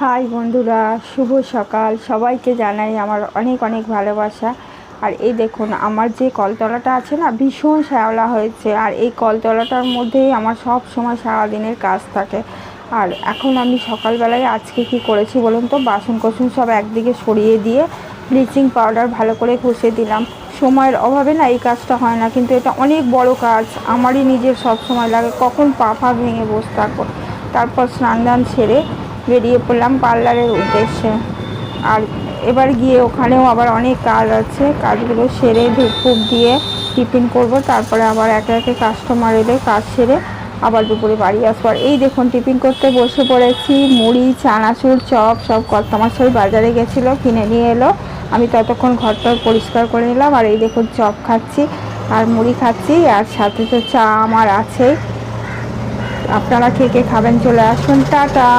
High বন্ধুরা, শুভ সকাল। সবাইকে জানাই আমার অনেক অনেক ভালোবাসা। আর এই দেখুন, আমার যে কলতলাটা আছে না, ভীষণ শ্যাওলা হয়েছে। আর এই কলতলাটার মধ্যেই আমার সব সময় সারাদিনের কাজ থাকে। আর এখন আমি সকালবেলায় আজকে কি করেছি বলুন তো, বাসন কোসন সব একদিকে সরিয়ে দিয়ে ব্লিচিং পাউডার ভালো করে ঘষে দিলাম। সময়ের অভাবে না এই কাজটা হয় না, কিন্তু এটা অনেক বড় কাজ। আমারই নিজের সব সময় লাগে, কখন পা ভেঙে বসে থাকবো। তারপর স্নান দান সেরে বেরিয়ে পড়লাম পার্লারের উদ্দেশ্যে। আর এবার গিয়ে ওখানেও আবার অনেক কাজ আছে, কাজগুলো সেরে ধূপ ফুপ দিয়ে টিফিন করব। তারপরে আবার একে একে কাস্টমার এলে কাজ সেরে আবার দুপুরে বাড়ি আসবো। আর এই দেখুন, টিফিন করতে বসে পড়েছি। মুড়ি, চানাচুর, চপ সব কর্তামশাই বাজারে গেছিলো, কিনে নিয়ে এলো। আমি ততক্ষণ ঘরটা পরিষ্কার করে নিলাম। আর এই দেখুন, চপ খাচ্ছি আর মুড়ি খাচ্ছি, আর সাথে তো চা আমার আছেই। আপনারা কে কে খাবেন চলে আসুন। টাটা।